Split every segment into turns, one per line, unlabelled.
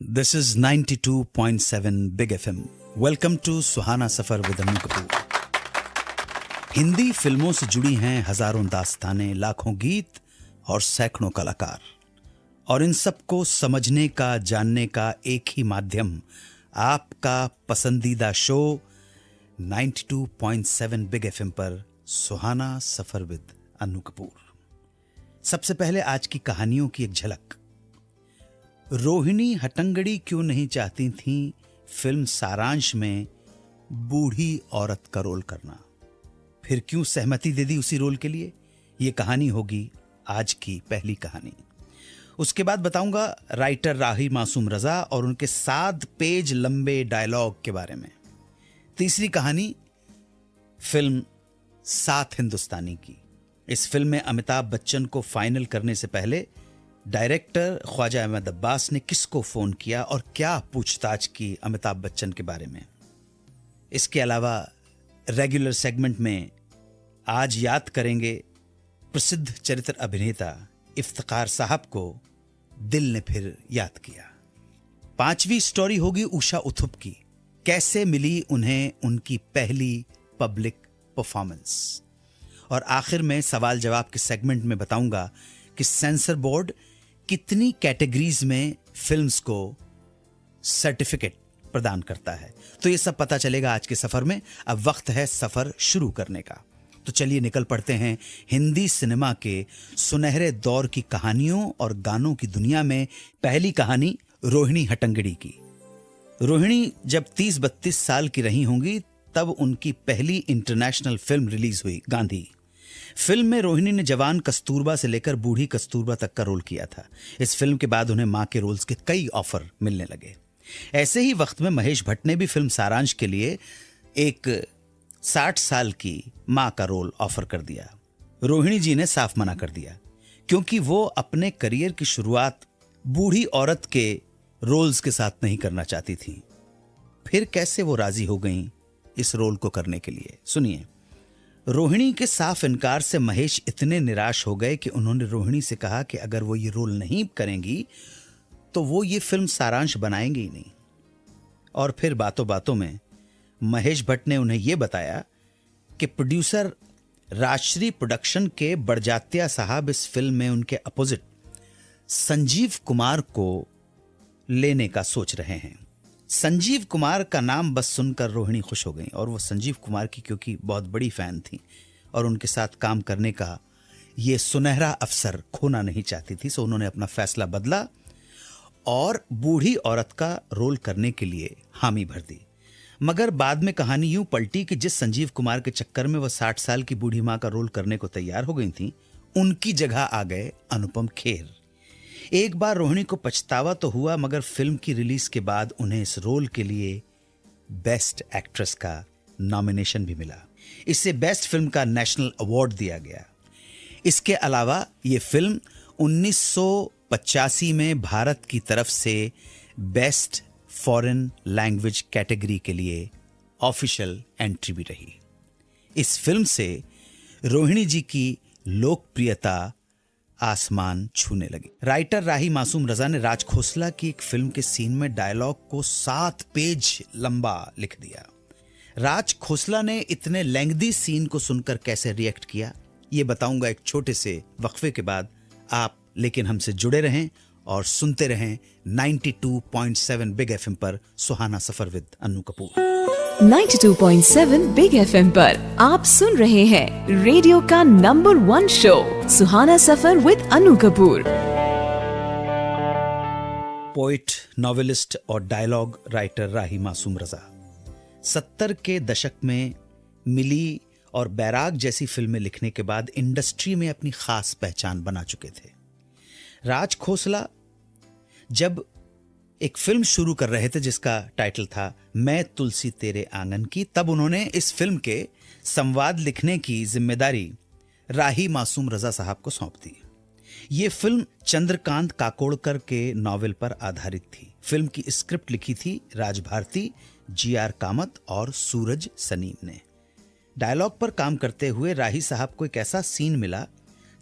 This is 92.7 Big FM. Welcome to Suhana Safar with Anu Kapoor. Hindi फिल्मों से जुड़ी हैं हजारों दास्तानें, लाखों गीत और सैकड़ों कलाकार. और इन सबको समझने का, जानने का एक ही माध्यम, आपका पसंदीदा शो 92.7 बिग एफएम पर सुहाना सफर विद अनु कपूर. सबसे पहले आज की कहानियों की एक झलक. रोहिणी हट्टंगडी क्यों नहीं चाहती थीं फिल्म सारांश में बूढ़ी औरत का रोल करना, फिर क्यों सहमति दे दी उसी रोल के लिए? ये कहानी होगी आज की पहली कहानी. उसके बाद बताऊंगा राइटर राही मासूम रजा और उनके 7 पेज लंबे डायलॉग के बारे में. तीसरी कहानी फिल्म सात हिंदुस्तानी की. इस फिल्म में अमिताभ बच्चन को फाइनल करने से पहले डायरेक्टर ख्वाजा अहमद अब्बास ने किसको फोन किया और क्या पूछताछ की अमिताभ बच्चन के बारे में. इसके अलावा रेगुलर सेगमेंट में आज याद करेंगे प्रसिद्ध चरित्र अभिनेता इफ्तिकार साहब को दिल ने फिर याद किया. 5वीं स्टोरी होगी उषा उत्थुप की. कैसे मिली उन्हें उनकी पहली पब्लिक परफॉर्मेंस. और आखिर में सवाल जवाब के सेगमेंट में बताऊंगा कि सेंसर बोर्ड कितनी कैटेगरीज में फिल्म्स को सर्टिफिकेट प्रदान करता है. तो ये सब पता चलेगा आज के सफर में. अब वक्त है सफर शुरू करने का. तो चलिए निकल पड़ते हैं हिंदी सिनेमा के सुनहरे दौर की कहानियों और गानों की दुनिया में. पहली कहानी रोहिणी हट्टंगडी की. रोहिणी जब 30-32 साल की रही होंगी तब उनकी पहली इंटरनेशनल फिल्म रिलीज हुई, गांधी. फिल्म में रोहिणी ने जवान कस्तूरबा से लेकर बूढ़ी कस्तूरबा तक का रोल किया था. इस फिल्म के बाद उन्हें मां के रोल्स के कई ऑफर मिलने लगे. ऐसे ही वक्त में महेश भट्ट ने भी फिल्म सारांश के लिए एक 60 साल की मां का रोल ऑफर कर दिया. रोहिणी जी ने साफ मना कर दिया क्योंकि वो अपने करियर की शुरुआत बूढ़ी औरत के रोल्स के साथ नहीं करना चाहती थी. फिर कैसे वो राजी हो गईं इस रोल को करने के लिए, सुनिए. रोहिणी के साफ इनकार से महेश इतने निराश हो गए कि उन्होंने रोहिणी से कहा कि अगर वो ये रोल नहीं करेंगी तो वो ये फिल्म सारांश बनाएंगे ही नहीं. और फिर बातों बातों में महेश भट्ट ने उन्हें यह बताया कि प्रोड्यूसर राजश्री प्रोडक्शन के बड़जात्या साहब इस फिल्म में उनके अपोजिट संजीव कुमार को लेने का सोच रहे हैं. संजीव कुमार का नाम बस सुनकर रोहिणी खुश हो गई और वो संजीव कुमार की क्योंकि बहुत बड़ी फैन थी और उनके साथ काम करने का ये सुनहरा अवसर खोना नहीं चाहती थी. सो उन्होंने अपना फैसला बदला और बूढ़ी औरत का रोल करने के लिए हामी भर दी. मगर बाद में कहानी यूं पलटी कि जिस संजीव कुमार के चक्कर में वह 60 साल की बूढ़ी मां का रोल करने को तैयार हो गई थी, उनकी जगह आ गए अनुपम खेर. एक बार रोहिणी को पछतावा तो हुआ मगर फिल्म की रिलीज के बाद उन्हें इस रोल के लिए बेस्ट एक्ट्रेस का नॉमिनेशन भी मिला. इससे बेस्ट फिल्म का नेशनल अवार्ड दिया गया. इसके अलावा यह फिल्म 1985 में भारत की तरफ से बेस्ट फॉरेन लैंग्वेज कैटेगरी के लिए ऑफिशियल एंट्री भी रही. इस फिल्म से रोहिणी जी की लोकप्रियता आसमान छूने लगी. राइटर राही मासूम रजा ने राज खोसला की एक फिल्म के सीन में डायलॉग को 7 पेज लंबा लिख दिया. राज खोसला ने इतने लेंग्दी सीन को सुनकर कैसे रिएक्ट किया ये बताऊंगा एक छोटे से वक्फे के बाद. आप लेकिन हमसे जुड़े रहें और सुनते रहें 92.7 बिग एफएम पर Suhana Safar with Anu Kapoor.
92.7 big FM पर आप सुन रहे हैं रेडियो का number 1 show Suhana Safar with Anu Kapoor.
Poet, novelist और डायलॉग राइटर राही मासूम रजा 70 के दशक में मिली और बैराग जैसी फिल्में लिखने के बाद इंडस्ट्री में अपनी खास पहचान बना चुके थे. राज खोसला जब एक फिल्म शुरू कर रहे थे जिसका टाइटल था मैं तुलसी तेरे आंगन की, तब उन्होंने इस फिल्म के संवाद लिखने की जिम्मेदारी राही मासूम रजा साहब को सौंप दी. ये फिल्म चंद्रकांत काकोड़कर के नॉवेल पर आधारित थी. फिल्म की स्क्रिप्ट लिखी थी राज भारती, GR कामत और सूरज सनीम ने. डायलॉग पर काम करते हुए राही साहब को एक ऐसा सीन मिला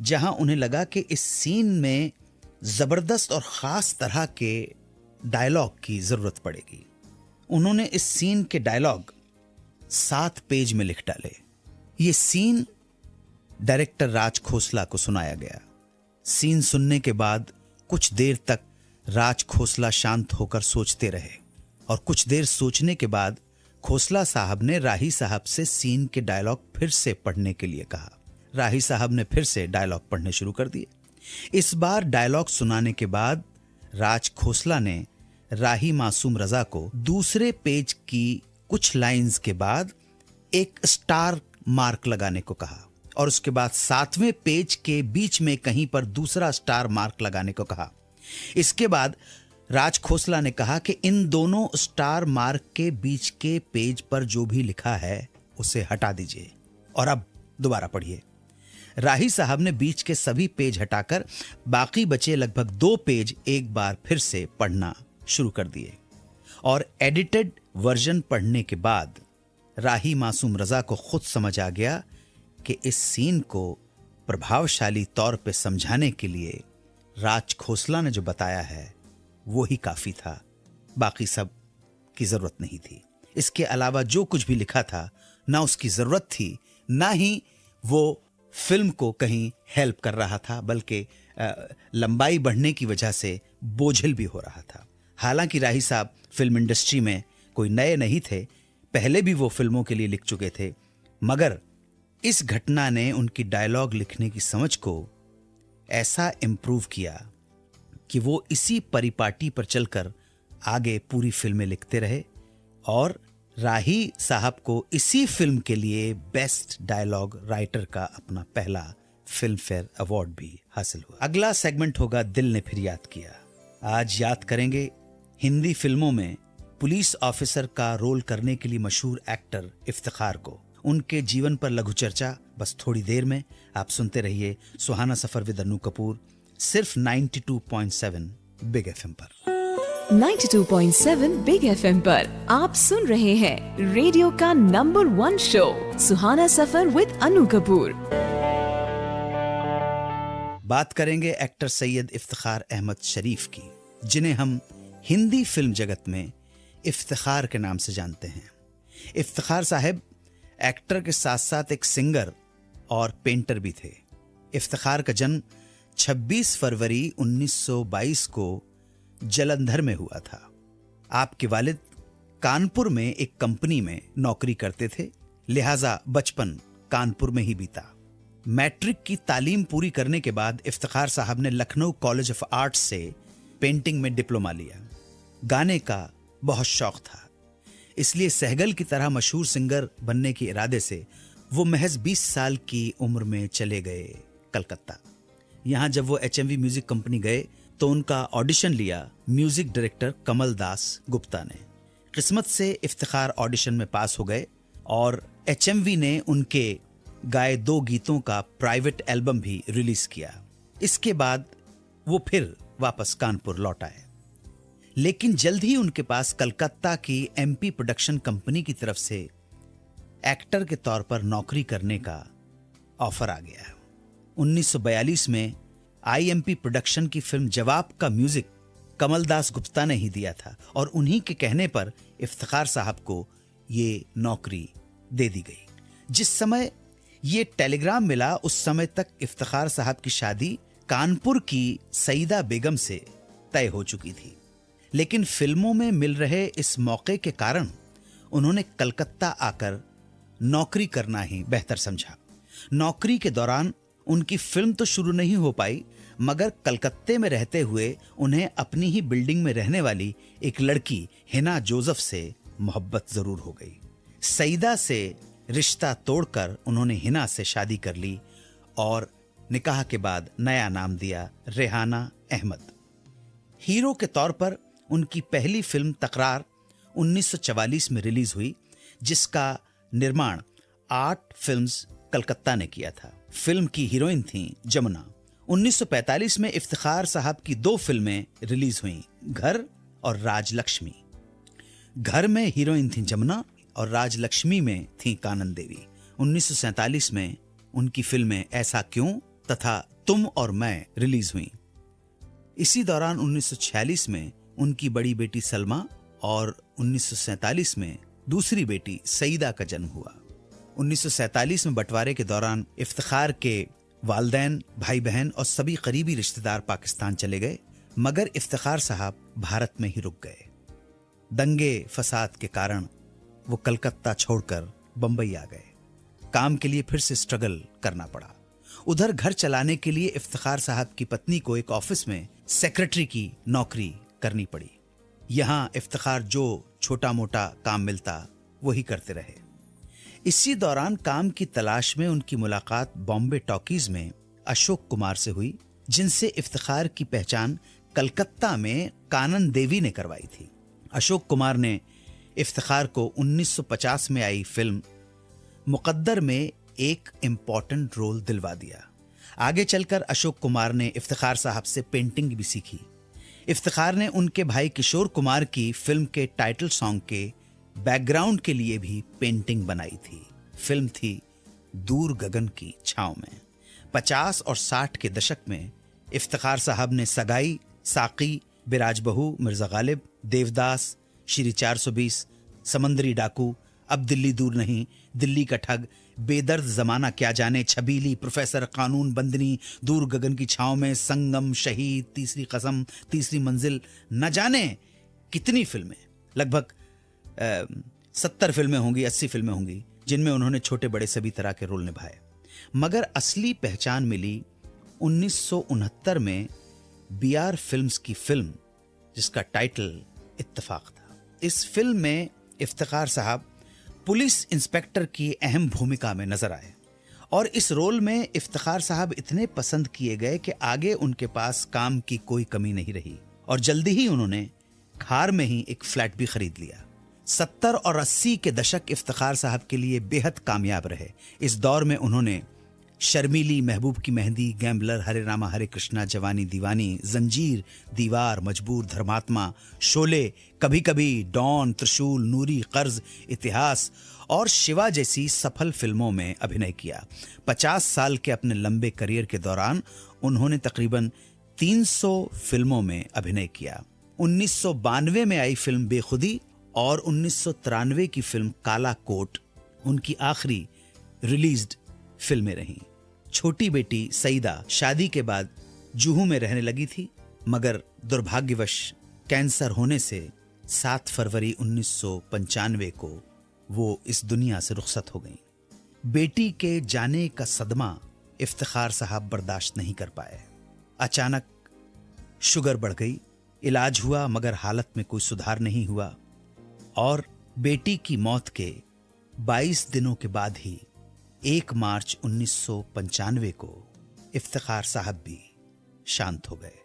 जहां उन्हें लगा कि इस सीन में जबरदस्त और खास तरह के डायलॉग की जरूरत पड़ेगी। उन्होंने इस सीन के डायलॉग 7 पेज में लिख डाले। ये सीन डायरेक्टर राज खोसला को सुनाया गया। सीन सुनने के बाद कुछ देर तक राज खोसला शांत होकर सोचते रहे और कुछ देर सोचने के बाद खोसला साहब ने राही साहब से सीन के डायलॉग फिर से पढ़ने के लिए कहा। राही साहब ने फिर से डायलॉग पढ़ने शुरू कर दिए। इस बार डायलॉग सुनाने के बाद राज खोसला ने राही मासूम रजा को दूसरे पेज की कुछ लाइंस के बाद एक स्टार मार्क लगाने को कहा और उसके बाद 7वें पेज के बीच में कहीं पर दूसरा स्टार मार्क लगाने को कहा। इसके बाद राज खोसला ने कहा कि इन दोनों स्टार मार्क के बीच के पेज पर जो भी लिखा है उसे हटा दीजिए और अब दोबारा पढ़िए। राही साहब ने बीच के सभी पेज हटाकर बाकी बचे लगभग 2 पेज एक बार फिर से पढ़ना शुरू कर दिए और एडिटेड वर्जन पढ़ने के बाद राही मासूम रजा को खुद समझ आ गया कि इस सीन को प्रभावशाली तौर पे समझाने के लिए राज खोसला ने जो बताया है वो ही काफी था, बाकी सब की जरूरत नहीं थी। इसके अलावा जो कुछ भी लिखा था ना उसकी जरूरत थी ना ही वो फिल्म को कहीं हेल्प कर रहा था, बल्कि लंबाई बढ़ने की वजह से बोझिल भी हो रहा था। हालांकि राही साहब फिल्म इंडस्ट्री में कोई नए नहीं थे, पहले भी वो फिल्मों के लिए लिख चुके थे, मगर इस घटना ने उनकी डायलॉग लिखने की समझ को ऐसा इम्प्रूव किया कि वो इसी परिपाटी पर चलकर आगे पूरी फिल्में लिखते रहे और राही साहब को इसी फिल्म के लिए बेस्ट डायलॉग राइटर का अपना पहला फिल्म फेयर अवार्ड भी हासिल हुआ। अगला सेगमेंट होगा दिल ने फिर याद किया। आज याद करेंगे हिंदी फिल्मों में पुलिस ऑफिसर का रोल करने के लिए मशहूर एक्टर इफ्तिखार को। उनके जीवन पर लघु चर्चा बस थोड़ी देर में। आप सुनते रहिए सुहाना सफर विद अनु कपूर, सिर्फ 92.7 बिग एफएम पर।
92.7 बिग एफएम पर आप सुन रहे हैं रेडियो का number 1 show Suhana Safar with Anu Kapoor.
बात करेंगे एक्टर सैयद इफ्तिखार अहमद शरीफ की, जिन्हें हम हिंदी फिल्म जगत में इफ्तिखार के नाम से जानते हैं। इफ्तिखार साहब एक्टर के साथ साथ एक सिंगर और पेंटर भी थे। इफ्तिखार का जन्म 26 फरवरी 1922 को जलंधर में हुआ था। आपके वालिद कानपुर में एक कंपनी में नौकरी करते थे, लिहाजा बचपन कानपुर में ही बीता। मैट्रिक की तालीम पूरी करने के बाद इफ्तिखार साहब ने लखनऊ कॉलेज ऑफ आर्ट्स से पेंटिंग में डिप्लोमा लिया। गाने का बहुत शौक था, इसलिए सहगल की तरह मशहूर सिंगर बनने के इरादे से वो महज 20 साल की उम्र में चले गए कलकत्ता। यहां जब वो HMV म्यूजिक कंपनी गए तो उनका ऑडिशन लिया म्यूजिक डायरेक्टर कमल दास गुप्ता ने। किस्मत से इफ्तिखार ऑडिशन में पास हो गए और HMV ने उनके गाए 2 गीतों का प्राइवेट एल्बम भी रिलीज किया। इसके बाद वो फिर वापस कानपुर लौट आए, लेकिन जल्द ही उनके पास कलकत्ता की MP प्रोडक्शन कंपनी की तरफ से एक्टर के तौर पर नौकरी करने का ऑफर आ गया। 1942 में IMP प्रोडक्शन की फिल्म जवाब का म्यूजिक कमल दास गुप्ता ने ही दिया था और उन्हीं के कहने पर इफ्तिखार साहब को ये नौकरी दे दी गई। जिस समय ये टेलीग्राम मिला उस समय तक इफ्तिखार साहब की शादी कानपुर की सईदा बेगम से तय हो चुकी थी, लेकिन फिल्मों में मिल रहे इस मौके के कारण उन्होंने कलकत्ता आकर नौकरी करना ही बेहतर समझा। नौकरी के दौरान उनकी फिल्म तो शुरू नहीं हो पाई, मगर कलकत्ते में रहते हुए उन्हें अपनी ही बिल्डिंग में रहने वाली एक लड़की हिना जोसेफ से मोहब्बत जरूर हो गई। सईदा से रिश्ता तोड़कर उन्होंने हिना से शादी कर ली और निकाह के बाद नया नाम दिया रेहाना अहमद। हीरो के तौर पर उनकी पहली फिल्म तकरार 1944 में रिलीज हुई, जिसका निर्माण आर्ट फिल्म्स कलकत्ता ने किया था। फिल्म की हीरोइन थी जमुना। 1945 में इफ्तिखार साहब की 2 फिल्में रिलीज हुईं, घर और राजलक्ष्मी। घर में हीरोइन थी जमुना और राजलक्ष्मी में थी कानन देवी। 1947 में उनकी फिल्में ऐसा क्यों तथा तुम और मैं रिलीज हुई। इसी दौरान 1946 में उनकी बड़ी बेटी सलमा और 1947 में दूसरी बेटी सईदा का जन्म हुआ। 1947 में बंटवारे के दौरान इफ्तिखार के वालदैन, भाई बहन और सभी करीबी रिश्तेदार पाकिस्तान चले गए, मगर इफ्तिखार साहब भारत में ही रुक गए। दंगे फसाद के कारण वो कलकत्ता छोड़कर बंबई आ गए। काम के लिए फिर से स्ट्रगल करना पड़ा। उधर घर चलाने के लिए इफ्तिखार साहब की पत्नी को एक ऑफिस में सेक्रेटरी की नौकरी करनी पड़ी। यहां इफ्तिखार जो छोटा मोटा काम मिलता वही करते रहे। इसी दौरान काम की तलाश में उनकी मुलाकात बॉम्बे टॉकीज में अशोक कुमार से हुई, जिनसे इफ्तिखार की पहचान कलकत्ता में कानन देवी ने करवाई थी। अशोक कुमार ने इफ्तिखार को 1950 में आई फिल्म मुकद्दर में एक इम्पॉर्टेंट रोल दिलवा दिया। आगे चलकर अशोक कुमार ने इफ्तिखार साहब से पेंटिंग भी सीखी। इफ्तिखार ने उनके भाई किशोर कुमार की फिल्म के टाइटल सॉन्ग के बैकग्राउंड के लिए भी पेंटिंग बनाई थी। फिल्म थी दूर गगन की छांव में। 50 और 60 के दशक में इफ्तिखार साहब ने सगाई, साकी, बिराज बहू, मिर्जा गालिब, देवदास, श्री 420, समंदरी डाकू, अब दिल्ली दूर नहीं, दिल्ली का ठग, बेदर्द जमाना क्या जाने, छबीली, प्रोफेसर, कानून बंदनी, दूर गगन की छांव में, संगम, शहीद, तीसरी कसम, तीसरी मंजिल, न जाने कितनी फिल्में, लगभग 70 फिल्में होंगी, 80 फिल्में होंगी, जिनमें उन्होंने छोटे बड़े सभी तरह के रोल निभाए। मगर असली पहचान मिली 1969 में BR फिल्म्स की फिल्म जिसका टाइटल इत्तेफाक था। इस फिल्म में इफ्तिखार साहब पुलिस इंस्पेक्टर की अहम भूमिका में नजर आए और इस रोल में इफ्तिखार साहब इतने पसंद किए गए कि आगे उनके पास काम की कोई कमी नहीं रही और जल्दी ही उन्होंने खार में ही एक फ्लैट भी खरीद लिया। 70 और 80 के दशक इफ्तिखार साहब के लिए बेहद कामयाब रहे। इस दौर में उन्होंने शर्मीली, महबूब की मेहंदी, गैम्बलर, हरे रामा हरे कृष्णा, जवानी दीवानी, जंजीर, दीवार, मजबूर, धर्मात्मा, शोले, कभी कभी, डॉन, त्रिशूल, नूरी, कर्ज, इतिहास और शिवा जैसी सफल फिल्मों में अभिनय किया। 50 साल के अपने लंबे करियर के दौरान उन्होंने तकरीबन 300 फिल्मों में अभिनय किया। 1992 में आई फिल्म बेखुदी और 1993 की फिल्म काला कोट उनकी आखिरी रिलीज्ड फिल्में रहीं। छोटी बेटी सईदा शादी के बाद जुहू में रहने लगी थी, मगर दुर्भाग्यवश कैंसर होने से 7 फरवरी 1995 को वो इस दुनिया से रुखसत हो गईं। बेटी के जाने का सदमा इफ्तिखार साहब बर्दाश्त नहीं कर पाए। अचानक शुगर बढ़ गई, इलाज हुआ मगर हालत में कोई सुधार नहीं हुआ और बेटी की मौत के 22 दिनों के बाद ही 1 मार्च 1995 को इफ्तिखार साहब भी शांत हो गए।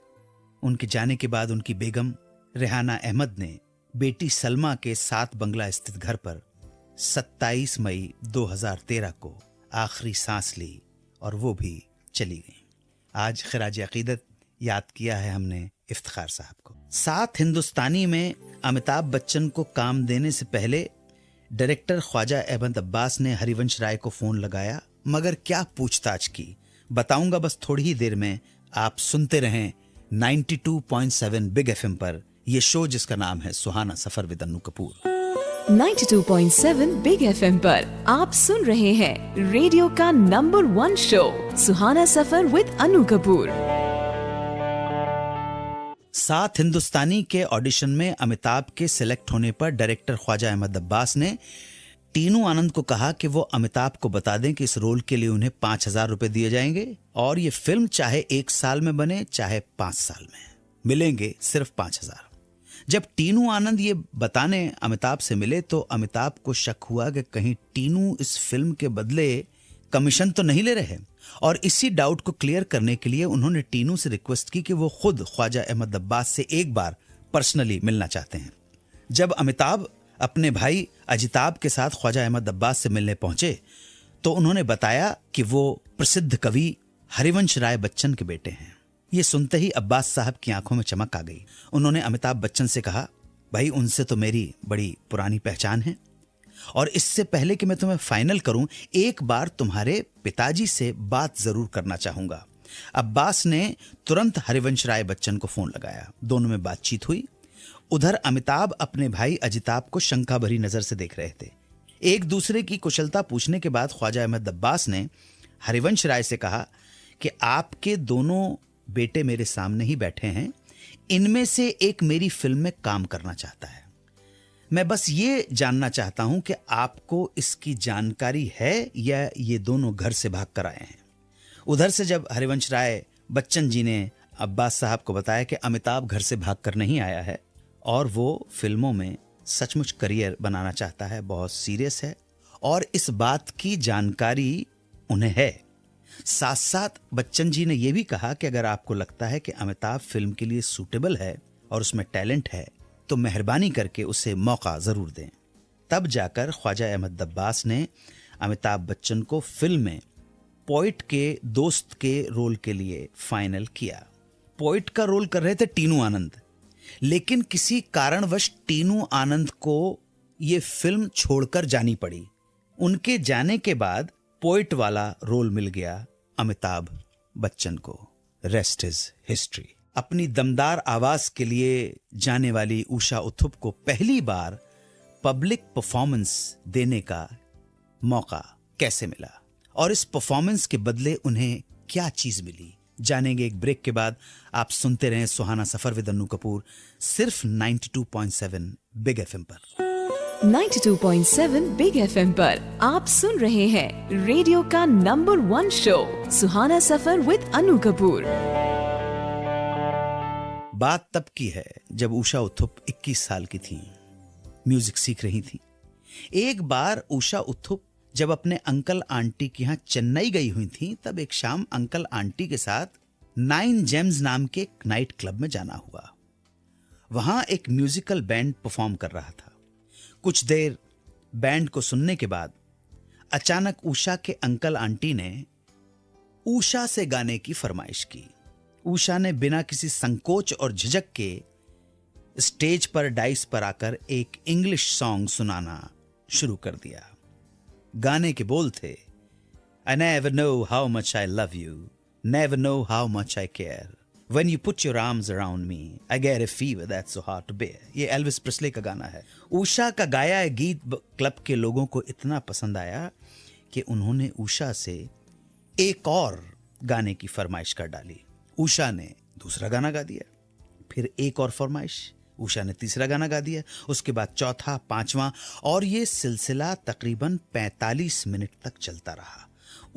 उनके जाने के बाद उनकी बेगम रेहाना अहमद ने बेटी सलमा के 7 बंगला स्थित घर पर 27 मई 2013 को आखिरी सांस ली और वो भी चली गई। आज खिराज अकीदत याद किया है हमने इफ्तिखार साहब को। 7 हिंदुस्तानी में अमिताभ बच्चन को काम देने से पहले डायरेक्टर ख्वाजा अहमद अब्बास ने हरिवंश राय को फोन लगाया, मगर क्या पूछताछ की बताऊंगा बस थोड़ी ही देर में। आप सुनते रहें 92.7 बिग FM पर यह शो जिसका नाम है Suhana Safar with Annu Kapoor.
92.7 big FM पर आप सुन रहे हैं रेडियो का number 1 show Suhana Safar with Annu Kapoor.
7 Hindustani के ऑडिशन में अमिताभ के सिलेक्ट होने पर डायरेक्टर ख्वाजा अहमद अब्बास ने टीनू आनंद को कहा कि वो अमिताभ को बता दें कि इस रोल के लिए उन्हें 5,000 रुपए दिए जाएंगे और ये फिल्म चाहे 1 साल में बने चाहे 5 साल में, मिलेंगे सिर्फ 5,000। जब टीनू आनंद ये बताने अमिताभ से मिले तो अमिताभ को शक हुआ कि कहीं टीनू इस फिल्म के बदले कमीशन तो नहीं ले रहे और इसी डाउट को क्लियर करने के लिए उन्होंने टीनू से रिक्वेस्ट की कि वो खुद ख्वाजा अहमद अब्बास से एक बार पर्सनली मिलना चाहते हैं। जब अमिताभ अपने भाई अजिताभ के साथ ख्वाजा अहमद अब्बास से मिलने पहुंचे तो उन्होंने बताया कि वो प्रसिद्ध कवि हरिवंश राय बच्चन के बेटे हैं। ये सुनते ही अब्बास साहब की आंखों में चमक आ गई। उन्होंने अमिताभ बच्चन से कहा, भाई उनसे तो मेरी बड़ी पुरानी पहचान है और इससे पहले कि मैं तुम्हें फाइनल करूं एक बार तुम्हारे पिताजी से बात जरूर करना चाहूंगा। अब्बास ने तुरंत हरिवंश राय बच्चन को फोन लगाया। दोनों में बातचीत हुई। उधर अमिताभ अपने भाई अजिताभ को शंका भरी नजर से देख रहे थे। एक दूसरे की कुशलता पूछने के बाद ख्वाजा अहमद अब्बास ने हरिवंश राय से कहा कि आपके दोनों बेटे मेरे सामने ही बैठे हैं, इनमें से एक मेरी फिल्म में काम करना चाहता है। मैं बस ये जानना चाहता हूं कि आपको इसकी जानकारी है या ये दोनों घर से भाग कर आए हैं। उधर से जब हरिवंश राय बच्चन जी ने अब्बास साहब को बताया कि अमिताभ घर से भाग कर नहीं आया है और वो फिल्मों में सचमुच करियर बनाना चाहता है, बहुत सीरियस है और इस बात की जानकारी उन्हें है। साथ साथ बच्चन जी ने यह भी कहा कि अगर आपको लगता है कि अमिताभ फिल्म के लिए सूटेबल है और उसमें टैलेंट है तो मेहरबानी करके उसे मौका जरूर दें। तब जाकर ख्वाजा अहमद अब्बास ने अमिताभ बच्चन को फिल्म में पोइट के दोस्त के रोल के लिए फाइनल किया। पोइट का रोल कर रहे थे टीनू आनंद, लेकिन किसी कारणवश टीनू आनंद को यह फिल्म छोड़कर जानी पड़ी। उनके जाने के बाद पोइट वाला रोल मिल गया अमिताभ बच्चन को। Rest is history. अपनी दमदार आवाज के लिए जाने वाली उषा उत्थुप को पहली बार पब्लिक परफॉर्मेंस देने का मौका कैसे मिला और इस परफॉर्मेंस के बदले उन्हें क्या चीज मिली, जानेंगे एक ब्रेक के बाद। आप सुनते रहें सुहाना सफर विद अन्नू कपूर, सिर्फ 92.7 बिग एफएम पर।
92.7 बिग एफएम पर आप सुन रहे हैं रेडियो का number 1 show Suhana Safar with Annu Kapoor.
बात तब की है जब उषा उत्थुप 21 साल की थी, म्यूजिक सीख रही थी। एक बार उषा उत्थुप जब अपने अंकल आंटी के यहाँ चेन्नई गई हुई थी, तब एक शाम अंकल आंटी के साथ 9 जेम्स नाम के एक नाइट क्लब में जाना हुआ। वहां एक म्यूजिकल बैंड परफॉर्म कर रहा था। कुछ देर बैंड को सुनने के बाद अचानक उषा के अंकल आंटी ने उषा से गाने की फरमाइश की। उषा ने बिना किसी संकोच और झिझक के स्टेज पर डाइस पर आकर एक इंग्लिश सॉन्ग सुनाना शुरू कर दिया। गाने के बोल थे, I never know how much I love you, never know how much I care. When you put your arms around me, I get a fever that's so hard to bear. ये Elvis Presley का गाना है। उषा का गाया गीत club के लोगों को इतना पसंद आया कि उन्होंने उषा से एक और गाने की फरमाइश कर डाली। उषा ने दूसरा गाना गा दिया, फिर एक और फरमाइश, उषा ने तीसरा गाना गा दिया, उसके बाद चौथा, पांचवा, और ये सिलसिला तकरीबन 45 मिनट तक चलता रहा।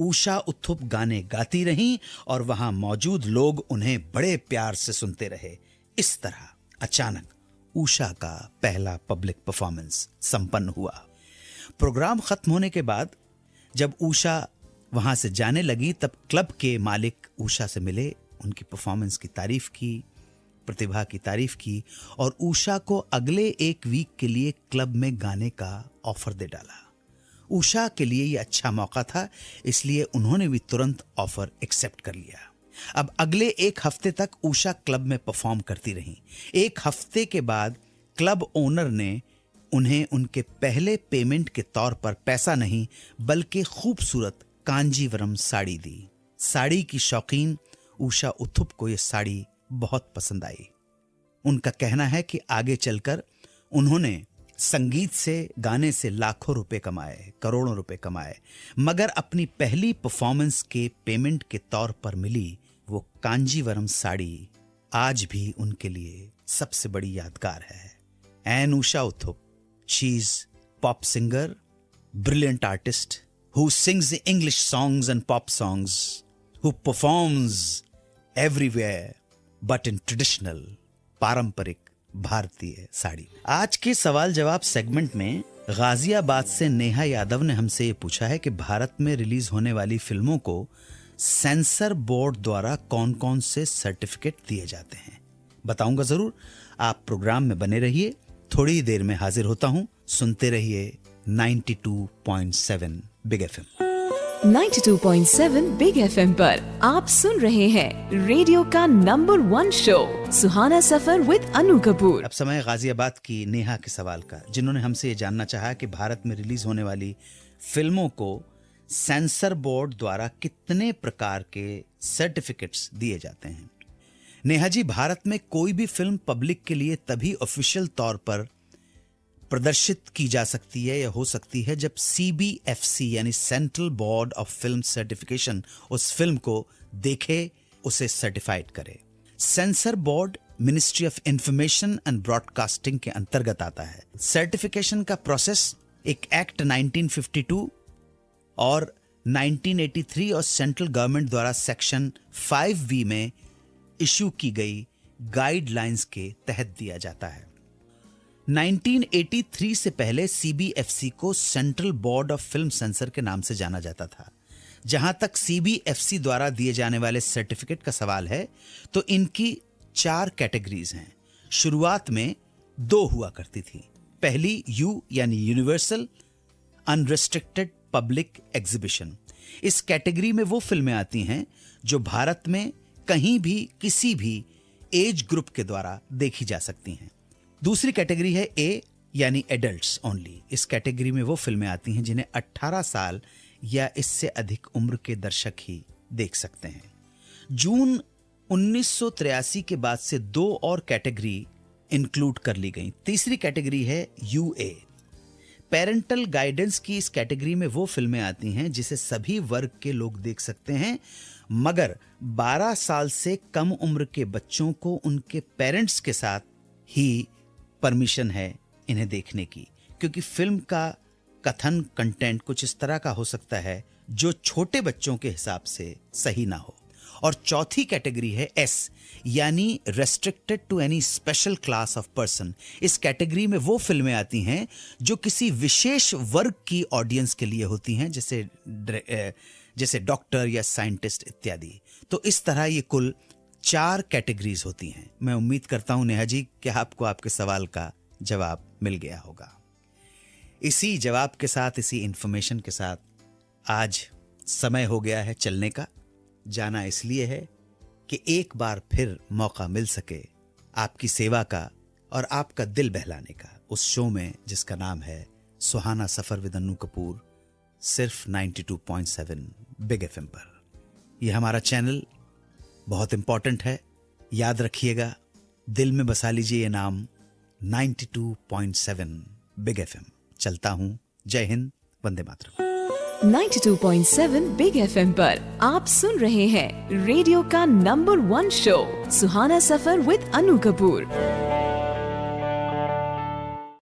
उषा उत्थुप गाने गाती रहीं और वहां मौजूद लोग उन्हें बड़े प्यार से सुनते रहे। इस तरह अचानक उषा का पहला पब्लिक परफॉर्मेंस संपन्न हुआ। प्रोग्राम खत्म होने के बाद जब उषा वहां से जाने लगी, तब क्लब के मालिक उषा से मिले, उनकी परफॉर्मेंस की तारीफ की, प्रतिभा की तारीफ की और उषा को अगले एक वीक के लिए क्लब में गाने का ऑफर दे डाला। उषा के लिए यह अच्छा मौका था, इसलिए उन्होंने भी तुरंत ऑफर एक्सेप्ट कर लिया। अब अगले एक हफ्ते तक उषा क्लब में परफॉर्म करती रहीं। एक हफ्ते के बाद क्लब ओनर ने उन्हें उनके पहले पेमेंट के तौर पर पैसा नहीं बल्कि खूबसूरत कांजीवरम साड़ी दी। साड़ी की शौकीन उषा उत्थुप को यह साड़ी बहुत पसंद आई। उनका कहना है कि आगे चलकर उन्होंने संगीत से, गाने से लाखों रुपए कमाए, करोड़ों रुपए कमाए, मगर अपनी पहली परफॉर्मेंस के पेमेंट के तौर पर मिली वो कांजीवरम साड़ी आज भी उनके लिए सबसे बड़ी यादगार है। N Usha Uthup, she is pop singer, brilliant artist who sings the English songs and pop songs, who performs everywhere but in traditional, पारंपरिक भारतीय साड़ी। आज के सवाल जवाब सेगमेंट में गाजियाबाद से नेहा यादव ने हमसे ये पूछा है कि भारत में रिलीज होने वाली फिल्मों को सेंसर बोर्ड द्वारा कौन कौन से सर्टिफिकेट दिए जाते हैं। बताऊंगा जरूर, आप प्रोग्राम में बने रहिए। थोड़ी देर में हाजिर होता हूं, सुनते रहिए 92.7 बिग एफएम।
92.7 बिग एफएम पर आप सुन रहे हैं रेडियो का number 1 show Suhana Safar with Annu Kapoor.
अब समय गाजियाबाद की नेहा के सवाल का, जिन्होंने हमसे ये जानना चाहा कि भारत में रिलीज होने वाली फिल्मों को सेंसर बोर्ड द्वारा कितने प्रकार के सर्टिफिकेट्स दिए जाते हैं। नेहा जी, भारत में कोई भी फिल्म पब्लिक के लिए तभी ऑफिशियल तौर पर प्रदर्शित की जा सकती है या हो सकती है जब CBFC यानी central board of film certification उस फिल्म को देखे, उसे सर्टिफाइड करे। Sensor board ministry of information and broadcasting के अंतर्गत आता है। सर्टिफिकेशन का प्रोसेस एक एक्ट 1952 और 1983 और सेंट्रल गवर्नमेंट द्वारा सेक्शन 5B में इशू की गई गाइडलाइंस के तहत दिया जाता है। 1983 से पहले CBFC को central board of film sensor के नाम से जाना जाता था। जहां तक CBFC द्वारा दिए जाने वाले सर्टिफिकेट का सवाल है तो इनकी 4 कैटेगरीज हैं। शुरुआत में 2 हुआ करती थी। पहली U यानी यूनिवर्सल अनरिस्ट्रिक्टेड पब्लिक एग्जीबिशन। इस कैटेगरी में वो फिल्में आती हैं जो भारत में कहीं भी किसी भी एज ग्रुप के द्वारा देखी जा सकती हैं। दूसरी कैटेगरी है A यानी एडल्ट्स ओनली। इस कैटेगरी में वो फिल्में आती हैं जिन्हें 18 साल या इससे अधिक उम्र के दर्शक ही देख सकते हैं। जून 1983 के बाद से 2 और कैटेगरी इंक्लूड कर ली गई। तीसरी कैटेगरी है UA। पेरेंटल गाइडेंस की इस कैटेगरी में वो फिल्में आती हैं जिसे सभी वर्ग के लोग देख सकते हैं, मगर 12 साल से कम उम्र के बच्चों को उनके पेरेंट्स के साथ ही परमिशन है इन्हें देखने की, क्योंकि फिल्म का कथन कंटेंट कुछ इस तरह का हो सकता है जो छोटे बच्चों के हिसाब से सही ना हो। और चौथी कैटेगरी है S यानी restricted to any special class of person. इस कैटेगरी में वो फिल्में आती हैं जो किसी विशेष वर्ग की ऑडियंस के लिए होती हैं, जैसे डॉक्टर या साइंटिस्ट इत्यादि। तो इस तरह ये कुल 4 कैटेगरीज होती हैं। मैं उम्मीद करता हूं नेहा जी कि आपको आपके सवाल का जवाब मिल गया होगा। इसी जवाब के साथ, इसी इंफॉर्मेशन के साथ आज समय हो गया है चलने का। जाना इसलिए है कि एक बार फिर मौका मिल सके आपकी सेवा का और आपका दिल बहलाने का उस शो में जिसका नाम है सुहाना सफर विद अन्नू कपूर, सिर्फ 92.7 बिग FM पर। यह हमारा चैनल बहुत इंपॉर्टेंट है, याद रखिएगा, दिल में बसा लीजिए ये नाम, 92.7 बिग FM। चलता हूं। जय हिंद, वंदे मातरम।
92.7 बिग FM पर आप सुन रहे हैं रेडियो का number 1 show Suhana Safar with Anu Kapoor.